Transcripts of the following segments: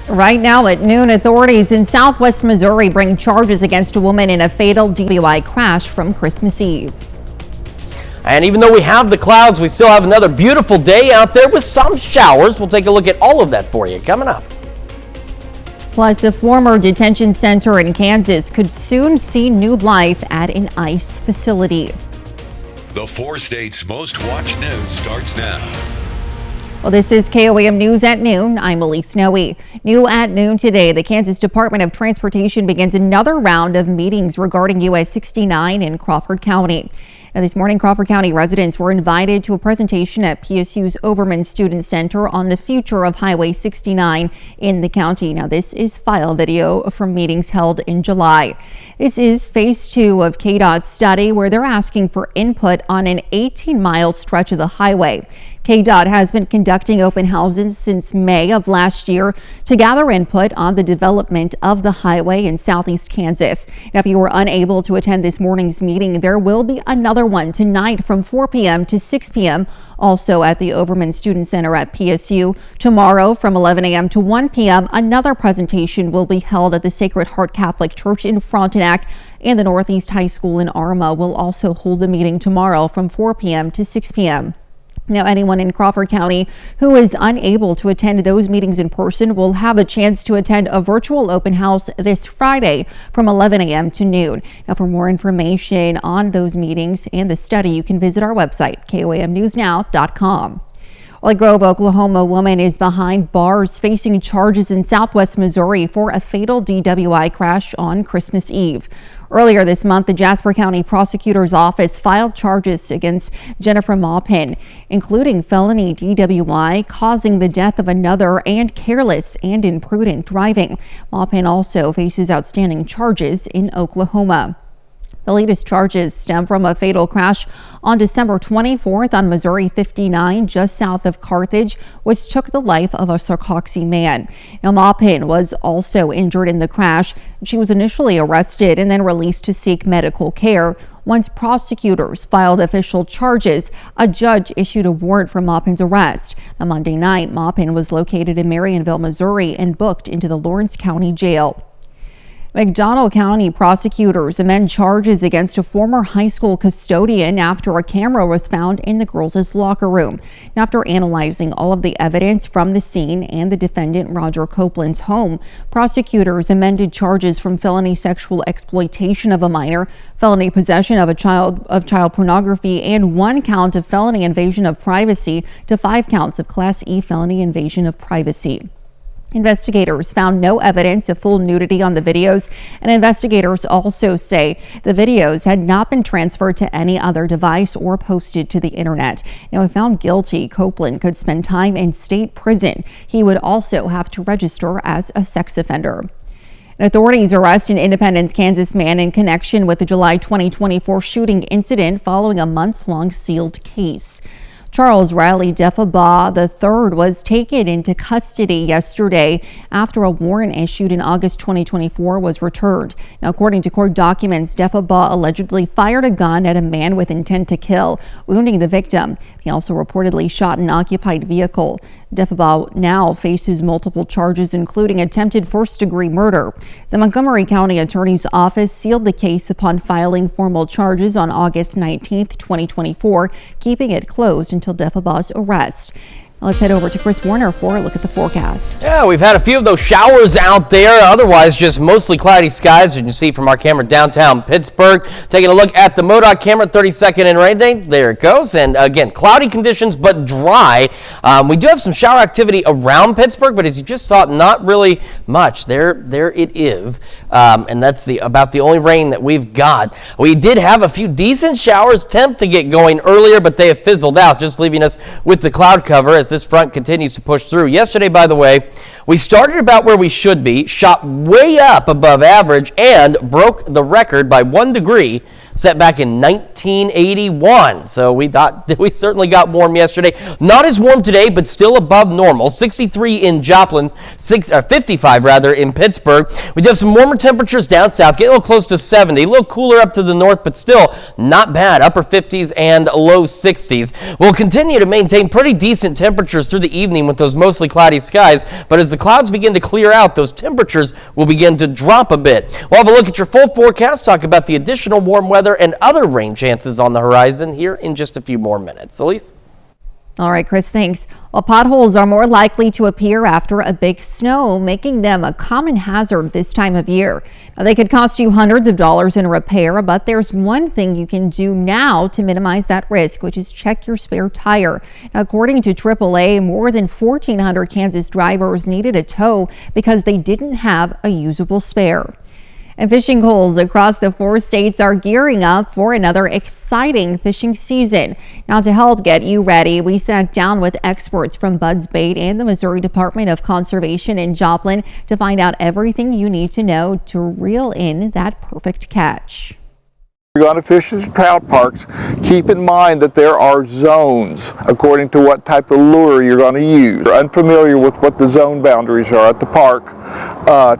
Right now at noon, authorities in southwest Missouri bring charges against a woman in a fatal DWI crash from Christmas Eve. And even though we have the clouds, we still have another beautiful day out there with some showers. We'll take a look at all of that for you coming up. Plus, a former detention center in Kansas could soon see new life at an ICE facility. The 4 states' most watched news starts now. Well, this is KOAM News at noon. I'm Elise Snowy. New at noon today, the Kansas Department of Transportation begins another round of meetings regarding US 69 in Crawford County. Now, this morning, Crawford County residents were invited to a presentation at PSU's Overman Student Center on the future of Highway 69 in the county. Now, this is file video from meetings held in July. This is phase 2 of KDOT's study, where they're asking for input on an 18-mile stretch of the highway. KDOT has been conducting open houses since May of last year to gather input on the development of the highway in southeast Kansas. Now, if you were unable to attend this morning's meeting, there will be another one tonight from 4 p.m. to 6 p.m. also at the Overman Student Center at PSU. Tomorrow from 11 a.m. to 1 p.m. another presentation will be held at the Sacred Heart Catholic Church in Frontenac, and the Northeast High School in Arma will also hold a meeting tomorrow from 4 p.m. to 6 p.m. Now, anyone in Crawford County who is unable to attend those meetings in person will have a chance to attend a virtual open house this Friday from 11 a.m. to noon. Now, for more information on those meetings and the study, you can visit our website, KOAMnewsnow.com. Well, a Grove, Oklahoma woman is behind bars facing charges in southwest Missouri for a fatal DWI crash on Christmas Eve. Earlier this month, the Jasper County Prosecutor's Office filed charges against Jennifer Maupin, including felony DWI, causing the death of another, and careless and imprudent driving. Maupin also faces outstanding charges in Oklahoma. The latest charges stem from a fatal crash on December 24th on Missouri 59, just south of Carthage, which took the life of a Sarcoxy man. Now, Maupin was also injured in the crash. She was initially arrested and then released to seek medical care. Once prosecutors filed official charges, a judge issued a warrant for Maupin's arrest. On Monday night, Maupin was located in Marionville, Missouri, and booked into the Lawrence County Jail. McDonald County prosecutors amend charges against a former high school custodian after a camera was found in the girls' locker room. And after analyzing all of the evidence from the scene and the defendant Roger Copeland's home, prosecutors amended charges from felony sexual exploitation of a minor, felony possession of child pornography, and 1 count of felony invasion of privacy to 5 counts of Class E felony invasion of privacy. Investigators found no evidence of full nudity on the videos, and investigators also say the videos had not been transferred to any other device or posted to the internet. Now, if found guilty, Copeland could spend time in state prison. He would also have to register as a sex offender. Authorities arrest an Independence, Kansas man in connection with the July 2024 shooting incident following a months-long sealed case. Charles Riley Defabaugh III was taken into custody yesterday after a warrant issued in August 2024 was returned. Now, according to court documents, Defabaugh allegedly fired a gun at a man with intent to kill, wounding the victim. He also reportedly shot an occupied vehicle. Defabaugh now faces multiple charges, including attempted first-degree murder. The Montgomery County Attorney's Office sealed the case upon filing formal charges on August 19, 2024, keeping it closed until Defabaugh's arrest. Now let's head over to Chris Warner for a look at the forecast. Yeah, we've had a few of those showers out there. Otherwise, just mostly cloudy skies, as you can see from our camera downtown Pittsburgh. Taking a look at the MoDOT camera, 30-second in rain day. There it goes. And again, cloudy conditions, but dry. We do have some shower activity around Pittsburgh, but as you just saw, not really much. There it is. And that's about the only rain that we've got. We did have a few decent showers attempt to get going earlier, but they have fizzled out, just leaving us with the cloud cover as this front continues to push through. Yesterday, by the way, we started about where we should be, shot way up above average, and broke the record by 1 degree. set back in 1981. So we thought that we certainly got warm yesterday. Not as warm today, but still above normal. 63 in Joplin, 55 rather in Pittsburgh. We do have some warmer temperatures down south, getting a little close to 70. A little cooler up to the north, but still not bad. Upper 50s and low 60s. We'll continue to maintain pretty decent temperatures through the evening with those mostly cloudy skies, but as the clouds begin to clear out, those temperatures will begin to drop a bit. We'll have a look at your full forecast, talk about the additional warm weather and other rain chances on the horizon here in just a few more minutes. Elise? All right, Chris, thanks. Well, potholes are more likely to appear after a big snow, making them a common hazard this time of year. Now, they could cost you hundreds of dollars in repair, but there's one thing you can do now to minimize that risk, which is check your spare tire. Now, according to AAA, more than 1,400 Kansas drivers needed a tow because they didn't have a usable spare. And fishing holes across the 4 states are gearing up for another exciting fishing season. Now, to help get you ready, we sat down with experts from Bud's Bait and the Missouri Department of Conservation in Joplin to find out everything you need to know to reel in that perfect catch. You're going to fish the trout parks, keep in mind that there are zones according to what type of lure you're going to use. If you're unfamiliar with what the zone boundaries are at the park,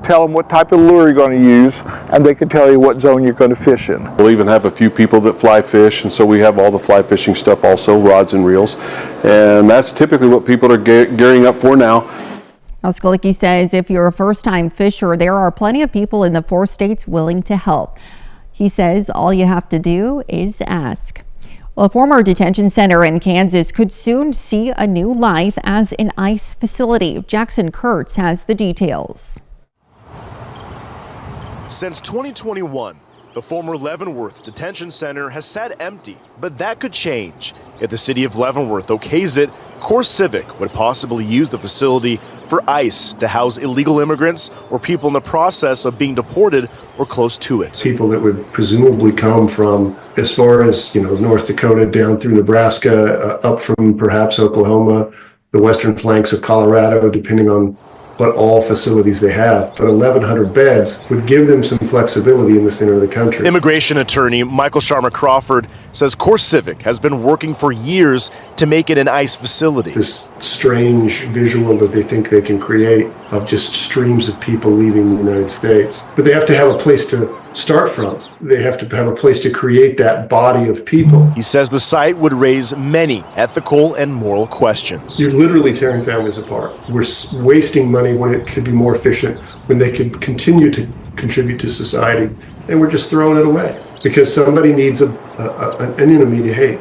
tell them what type of lure you're going to use, and they can tell you what zone you're going to fish in. We'll even have a few people that fly fish, and so we have all the fly fishing stuff also, rods and reels, and that's typically what people are gearing up for now. Skolicki says if you're a first-time fisher, there are plenty of people in the 4 states willing to help. He says all you have to do is ask. Well, a former detention center in Kansas could soon see a new life as an ICE facility. Jackson Kurtz has the details. Since 2021, the former Leavenworth Detention Center has sat empty, but that could change. If the city of Leavenworth okays it, CoreCivic would possibly use the facility for ICE to house illegal immigrants or people in the process of being deported or close to it. People that would presumably come from as far as, North Dakota down through Nebraska, up from perhaps Oklahoma, the western flanks of Colorado, depending on what all facilities they have. But 1,100 beds would give them some flexibility in the center of the country. Immigration attorney Michael Sharma Crawford says CoreCivic has been working for years to make it an ICE facility. This strange visual that they think they can create of just streams of people leaving the United States. But they have to have a place to start from. They have to have a place to create that body of people. He says the site would raise many ethical and moral questions. You're literally tearing families apart. We're wasting money when it could be more efficient, when they could continue to contribute to society, and we're just throwing it away because somebody needs an enemy to hate.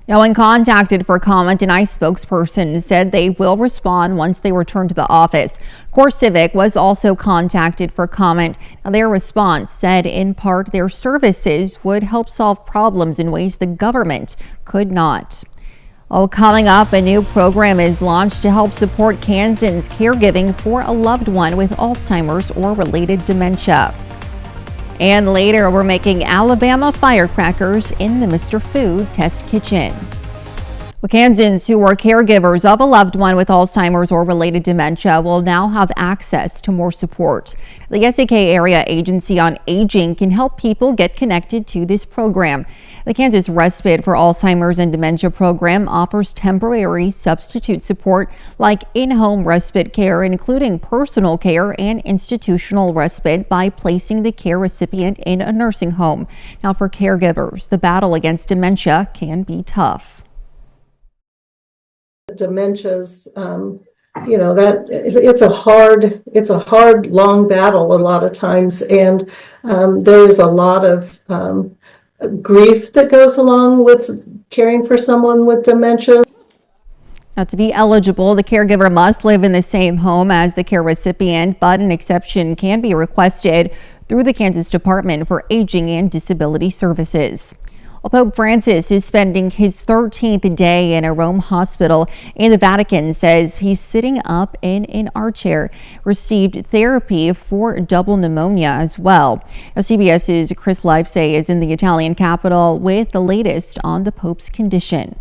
Now, when contacted for comment, an ICE spokesperson said they will respond once they return to the office. CoreCivic was also contacted for comment. Now, their response said in part their services would help solve problems in ways the government could not. Well, coming up, a new program is launched to help support Kansans caregiving for a loved one with Alzheimer's or related dementia. And later, we're making Alabama firecrackers in the Mr. Food Test Kitchen. Well, Kansans who are caregivers of a loved one with Alzheimer's or related dementia will now have access to more support. The SAK Area Agency on Aging can help people get connected to this program. The Kansas Respite for Alzheimer's and Dementia program offers temporary substitute support like in-home respite care, including personal care and institutional respite by placing the care recipient in a nursing home. Now, for caregivers, the battle against dementia can be tough. Dementia's, it's a hard, long battle a lot of times, and there is a lot of grief that goes along with caring for someone with dementia. Now, to be eligible, the caregiver must live in the same home as the care recipient, but an exception can be requested through the Kansas Department for Aging and Disability Services. Well, Pope Francis is spending his 13th day in a Rome hospital, and the Vatican says he's sitting up in an armchair, received therapy for double pneumonia as well. Now, CBS's Chris Livesay is in the Italian capital with the latest on the Pope's condition.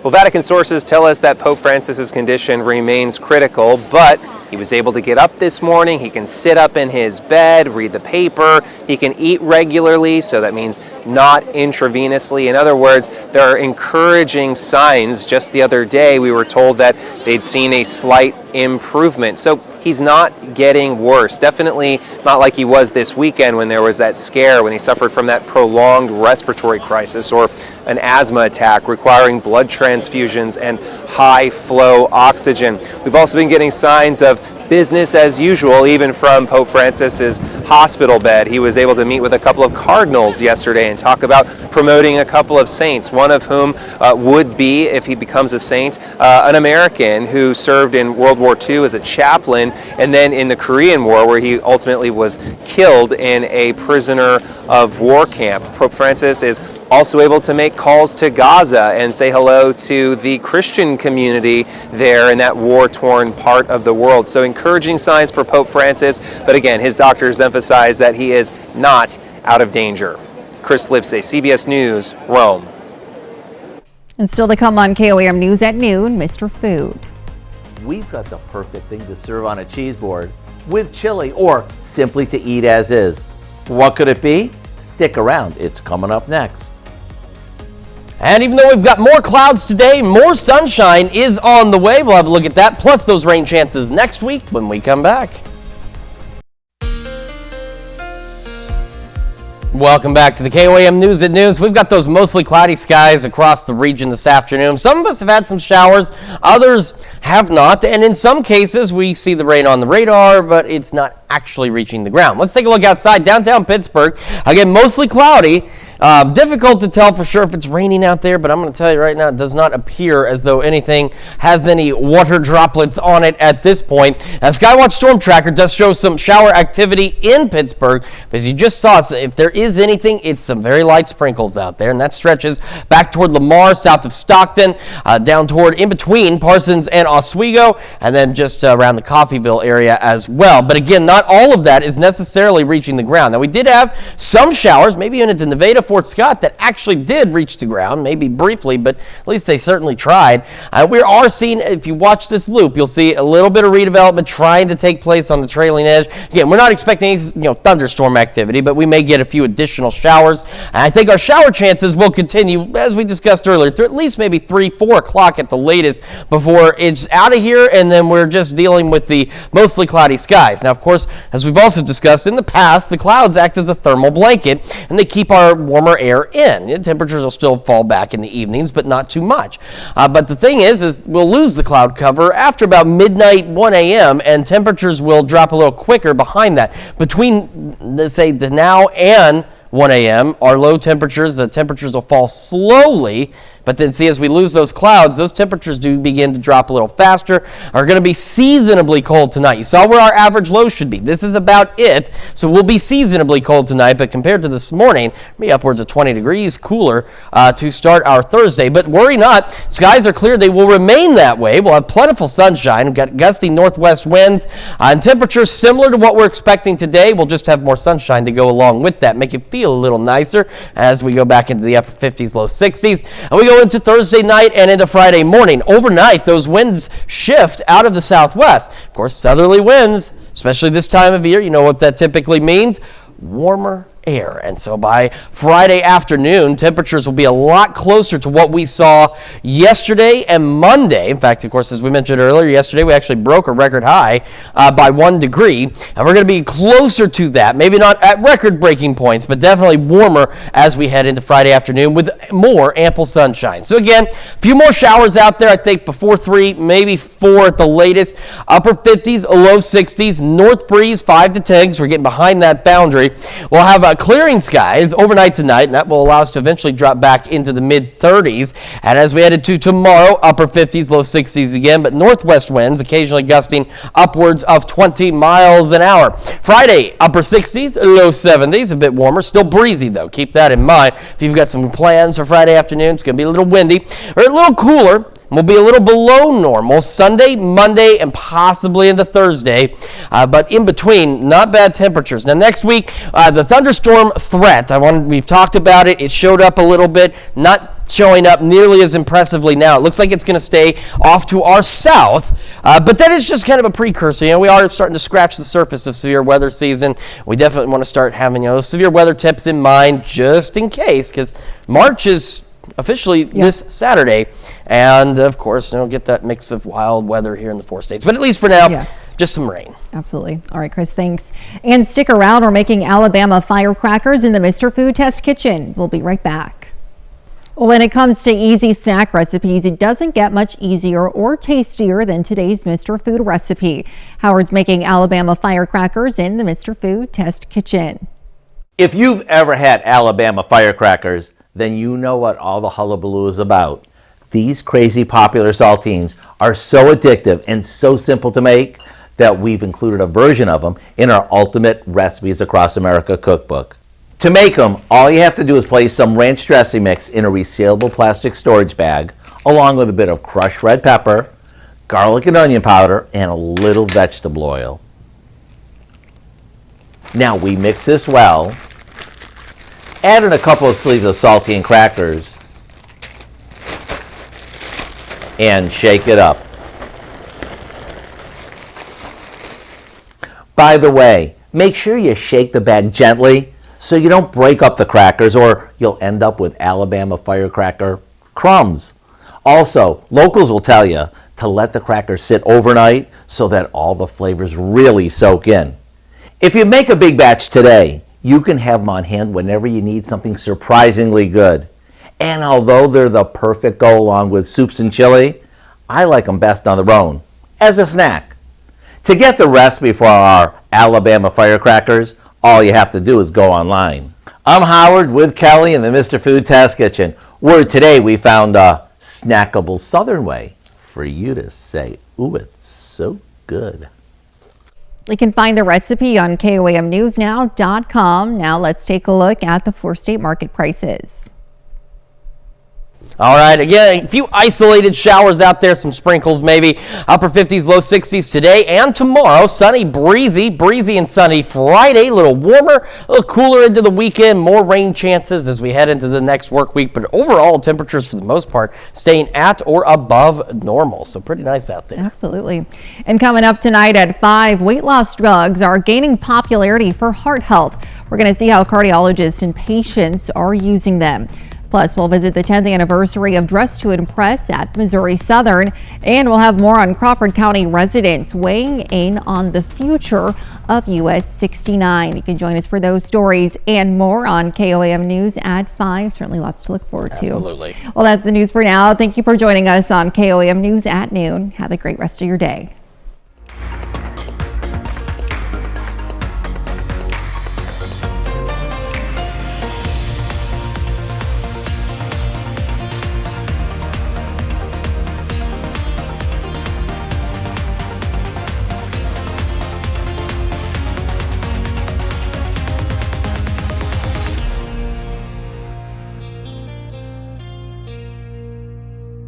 Well, Vatican sources tell us that Pope Francis's condition remains critical, but he was able to get up this morning. He can sit up in his bed, read the paper. He can eat regularly, so that means not intravenously. In other words, there are encouraging signs. Just the other day, we were told that they'd seen a slight improvement. So he's not getting worse. Definitely not like he was this weekend when there was that scare, when he suffered from that prolonged respiratory crisis or an asthma attack requiring blood transfusions and high flow oxygen. We've also been getting signs of business as usual, even from Pope Francis's hospital bed. He was able to meet with a couple of cardinals yesterday and talk about promoting a couple of saints, one of whom would be, if he becomes a saint, an American who served in World War II as a chaplain, and then in the Korean War, where he ultimately was killed in a prisoner of war camp. Pope Francis is also able to make calls to Gaza and say hello to the Christian community there in that war-torn part of the world. So encouraging signs for Pope Francis, but again, his doctors emphasize that he is not out of danger. Chris Livesay, CBS News, Rome. And still to come on KOAM News at noon, Mr. Food. We've got the perfect thing to serve on a cheese board with chili or simply to eat as is. What could it be? Stick around, it's coming up next. And even though we've got more clouds today, more sunshine is on the way. We'll have a look at that, plus those rain chances next week when we come back. Welcome back to the KOAM News at News. We've got those mostly cloudy skies across the region this afternoon. Some of us have had some showers, others have not. And in some cases, we see the rain on the radar, but it's not actually reaching the ground. Let's take a look outside downtown Pittsburgh. Again, mostly cloudy. Difficult to tell for sure if it's raining out there, but I'm going to tell you right now, it does not appear as though anything has any water droplets on it at this point. Skywatch Storm Tracker does show some shower activity in Pittsburgh, but as you just saw, if there is anything, it's some very light sprinkles out there, and that stretches back toward Lamar, south of Stockton, down toward in between Parsons and Oswego, and then just around the Coffeyville area as well. But again, not all of that is necessarily reaching the ground. Now, we did have some showers, maybe even into Nevada, Fort Scott, that actually did reach the ground, maybe briefly, but at least they certainly tried. We are seeing, if you watch this loop, you'll see a little bit of redevelopment trying to take place on the trailing edge. Again, we're not expecting any, thunderstorm activity, but we may get a few additional showers. And I think our shower chances will continue, as we discussed earlier, through at least maybe 3-4 o'clock at the latest before it's out of here, and then we're just dealing with the mostly cloudy skies. Now, of course, as we've also discussed in the past, the clouds act as a thermal blanket, and they keep our warmer air in. Temperatures will still fall back in the evenings, but not too much. But the thing is we'll lose the cloud cover after about midnight, 1 a.m., and temperatures will drop a little quicker behind that. Between, let's say, the now and 1 a.m., our low temperatures, the temperatures will fall slowly. But then see, as we lose those clouds, those temperatures do begin to drop a little faster, are going to be seasonably cold tonight. You saw where our average low should be. This is about it. So we'll be seasonably cold tonight, but compared to this morning, it'll be upwards of 20 degrees cooler to start our Thursday. But worry not, skies are clear. They will remain that way. We'll have plentiful sunshine. We've got gusty northwest winds and temperatures similar to what we're expecting today. We'll just have more sunshine to go along with that, make it feel a little nicer as we go back into the upper 50s, low 60s. And we go into Thursday night and into Friday morning. Overnight, those winds shift out of the southwest. Of course, southerly winds, especially this time of year, you know what that typically means. Warmer air. And so by Friday afternoon, temperatures will be a lot closer to what we saw yesterday and Monday. In fact, of course, as we mentioned earlier, yesterday we actually broke a record high by 1 degree. And we're going to be closer to that. Maybe not at record-breaking points, but definitely warmer as we head into Friday afternoon with more ample sunshine. So again, a few more showers out there, I think, before 3, maybe 4 at the latest. Upper 50s, low 60s, north breeze 5 to 10, so we're getting behind that boundary. We'll have clearing skies overnight tonight, and that will allow us to eventually drop back into the mid-30s. And as we head into tomorrow, upper 50s, low 60s again, but northwest winds occasionally gusting upwards of 20 miles an hour. Friday, upper 60s, low 70s, a bit warmer, still breezy though. Keep that in mind. If you've got some plans for Friday afternoon, it's going to be a little windy or a little cooler. We'll be a little below normal Sunday, Monday, and possibly into Thursday. But in between, not bad temperatures. Now, next week, the thunderstorm threat, we've talked about it. It showed up a little bit. Not showing up nearly as impressively now. It looks like it's going to stay off to our south, but that is just kind of a precursor. You know, we are starting to scratch the surface of severe weather season. We definitely want to start having, you know, those severe weather tips in mind just in case, because March is officially this Saturday, and of course, you know, get that mix of wild weather here in the 4 states. But at least for now, just some rain. Absolutely. All right, Chris, thanks. And stick around. We're making Alabama firecrackers in the Mr. Food Test Kitchen. We'll be right back. Well, when it comes to easy snack recipes, it doesn't get much easier or tastier than today's Mr. Food recipe. Howard's making Alabama firecrackers in the Mr. Food Test Kitchen. If you've ever had Alabama firecrackers, then you know what all the hullabaloo is about. These crazy popular saltines are so addictive and so simple to make that we've included a version of them in our Ultimate Recipes Across America cookbook. To make them, all you have to do is place some ranch dressing mix in a resealable plastic storage bag, along with a bit of crushed red pepper, garlic and onion powder, and a little vegetable oil. Now we mix this well, add in a couple of sleeves of saltine crackers, and shake it up. By the way, make sure you shake the bag gently so you don't break up the crackers, or you'll end up with Alabama firecracker crumbs. Also, locals will tell you to let the crackers sit overnight so that all the flavors really soak in. If you make a big batch today, you can have them on hand whenever you need something surprisingly good. And although they're the perfect go-along with soups and chili, I like them best on their own, as a snack. To get the recipe for our Alabama firecrackers, all you have to do is go online. I'm Howard with Kelly in the Mr. Food Test Kitchen, where today we found a snackable Southern way for you to say, ooh, it's so good. You can find the recipe on KOAMnewsnow.com. Now let's take a look at the 4-state market prices. All right, again, a few isolated showers out there, some sprinkles maybe. Upper 50s, low 60s today and tomorrow. Sunny, breezy and sunny Friday. A little warmer, a little cooler into the weekend. More rain chances as we head into the next work week. But overall, temperatures for the most part staying at or above normal. So pretty nice out there. Absolutely. And coming up tonight at 5, weight loss drugs are gaining popularity for heart health. We're going to see how cardiologists and patients are using them. Plus, we'll visit the 10th anniversary of Dress to Impress at Missouri Southern, and we'll have more on Crawford County residents weighing in on the future of US 69. You can join us for those stories and more on KOAM News at 5. Certainly lots to look forward to. Absolutely. Well, that's the news for now. Thank you for joining us on KOAM News at noon. Have a great rest of your day.